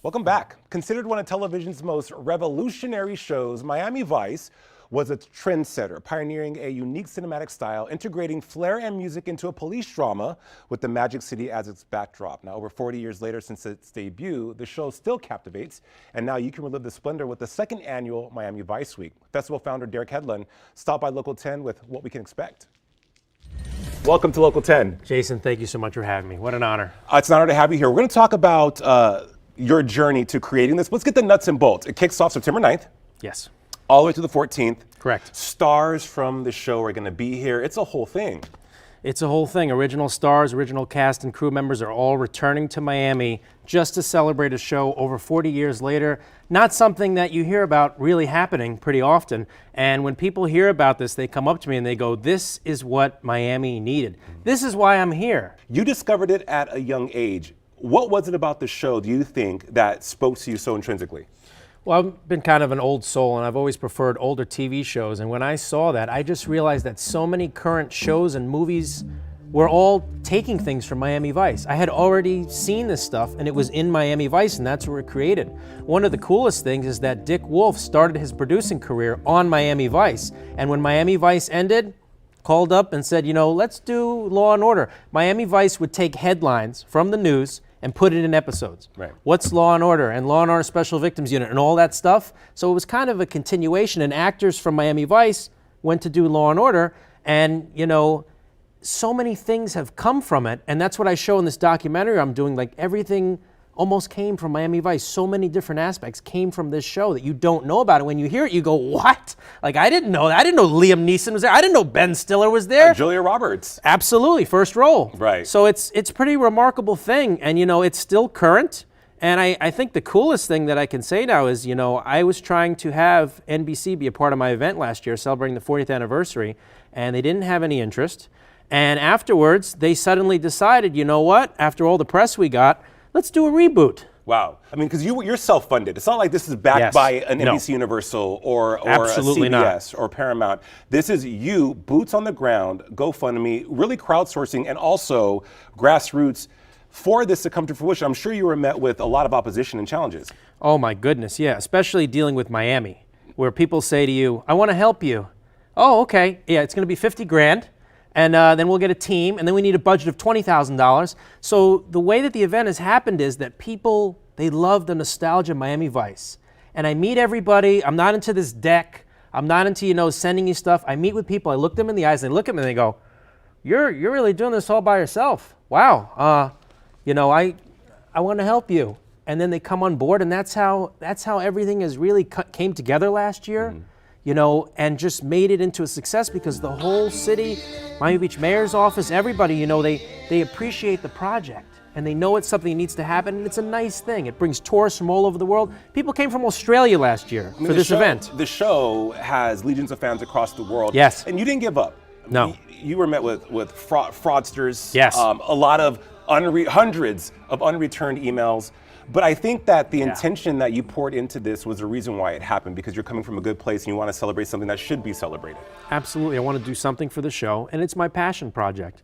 Welcome back. Considered one of television's most revolutionary shows, Miami Vice was a trendsetter, pioneering a unique cinematic style, integrating flair and music into a police drama with the Magic City as its backdrop. Now, over 40 years later since its debut, the show still captivates, and now you can relive the splendor with the second annual Miami Vice Week. Festival founder Derek Hedlund stopped by Local 10 with what we can expect. Welcome to Local 10. Jason, thank you so much for having me. What an honor. It's an honor to have you here. We're going to talk about your journey to creating this. Let's get the nuts and bolts. It kicks off September 9th. Yes. All the way to the 14th. Correct. Stars from the show are going to be here. It's a whole thing. It's a whole thing. Original stars, original cast and crew members are all returning to Miami just to celebrate a show over 40 years later. Not something that you hear about really happening pretty often. And when people hear about this, they come up to me and they go, this is what Miami needed. This is why I'm here. You discovered it at a young age. What was it about the show, do you think, that spoke to you so intrinsically? Well, I've been kind of an old soul, and I've always preferred older TV shows. And when I saw that, I just realized that so many current shows and movies were all taking things from Miami Vice. I had already seen this stuff, and it was in Miami Vice, and that's where it created. One of the coolest things is that Dick Wolf started his producing career on Miami Vice. And when Miami Vice ended, called up and said, you know, let's do Law and Order. Miami Vice would take headlines from the news and put it in episodes. Right. What's Law and Order and Law and Order Special Victims Unit and all that stuff. So it was kind of a continuation, and actors from Miami Vice went to do Law and Order, and you know, so many things have come from it, and that's what I show in this documentary I'm doing. Like, everything almost came from Miami Vice. So many different aspects came from this show that you don't know about it. When you hear it, you go, what? Like, I didn't know that. I didn't know Liam Neeson was there. I didn't know Ben Stiller was there. Julia Roberts. Absolutely, first role. Right. So it's a pretty remarkable thing, and you know, it's still current. And I think the coolest thing that I can say now is, you know, I was trying to have NBC be a part of my event last year, celebrating the 40th anniversary, and they didn't have any interest. And afterwards, they suddenly decided, you know what, after all the press we got, let's do a reboot. Wow. I mean, because you're self-funded. It's not like this is backed by an NBC Universal or a CBS or Paramount. This is you, boots on the ground, GoFundMe, really crowdsourcing, and also grassroots for this to come to fruition. I'm sure you were met with a lot of opposition and challenges. Oh my goodness, yeah, especially dealing with Miami, where people say to you, I want to help you. Oh, okay, yeah, it's going to be 50 grand. And then we'll get a team, and then we need a budget of $20,000. So the way that the event has happened is that people, they love the nostalgia of Miami Vice. And I meet everybody. I'm not into this deck. I'm not into, you know, sending you stuff. I meet with people. I look them in the eyes, and they look at me, and they go, you're really doing this all by yourself. Wow. You know, I want to help you. And then they come on board, and that's how everything has really came together last year. Mm-hmm. You know, and just made it into a success because the whole city, Miami Beach Mayor's office, everybody, you know, they appreciate the project and they know it's something that needs to happen, and it's a nice thing. It brings tourists from all over the world. People came from Australia last year for this event. The show has legions of fans across the world. Yes. And you didn't give up. No. You were met with fraudsters. Yes. A lot of hundreds of unreturned emails. But I think that the intention that you poured into this was the reason why it happened, because you're coming from a good place and you want to celebrate something that should be celebrated. Absolutely. I want to do something for the show, and it's my passion project.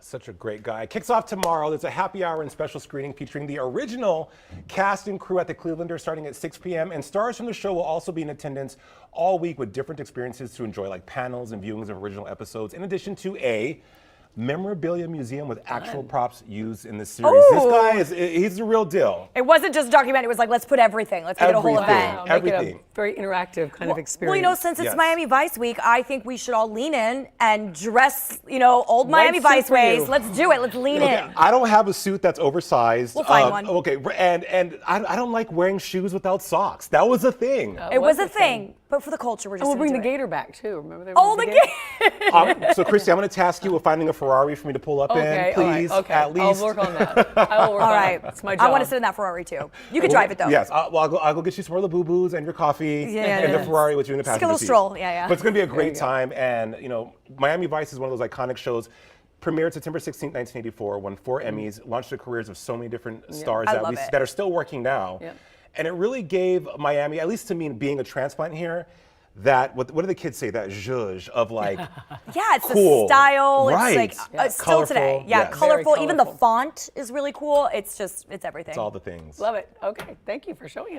Such a great guy. Kicks off tomorrow. There's a happy hour and special screening featuring the original cast and crew at the Clevelander starting at 6 p.m. And stars from the show will also be in attendance all week with different experiences to enjoy, like panels and viewings of original episodes, in addition to a memorabilia museum with actual props used in the series. Ooh. This guy he's the real deal. It wasn't just a documentary, it was like, let's put everything. Let's make it a whole event. Make it a very interactive kind of experience. Well, you know, since it's Miami Vice Week, I think we should all lean in and dress, you know, old Miami Vice ways. Let's do it. Let's lean in. I don't have a suit that's oversized. We'll find one. Okay, and I don't like wearing shoes without socks. That was a thing. It was a thing. But for the culture, we're just we'll bring the into it. gator back too. Remember they Oh, the gator! So, Christy, I'm going to task you with finding a Ferrari for me to pull up in, please. Okay, at least. I'll work on that. I will work All on right. it. It's my job. I want to sit in that Ferrari too. You can drive it though. Yes, I'll go get you some more Labubu's and your coffee and the Ferrari with you in the passenger Just a little seat. stroll, yeah. But it's going to be a great time, and you know, Miami Vice is one of those iconic shows. Premiered September 16, 1984, won 4 Emmys, launched the careers of so many different stars that are still working now. Yep. And it really gave Miami, at least to me being a transplant here, that, what do the kids say, that zhuzh of like, Yeah, it's cool. the style. Right. It's like Yes. still Colorful. today. Yeah, Yes. colorful. Very Even the colorful. font is really cool. It's everything. it's all the things. Love it. Okay. Thank you for showing us.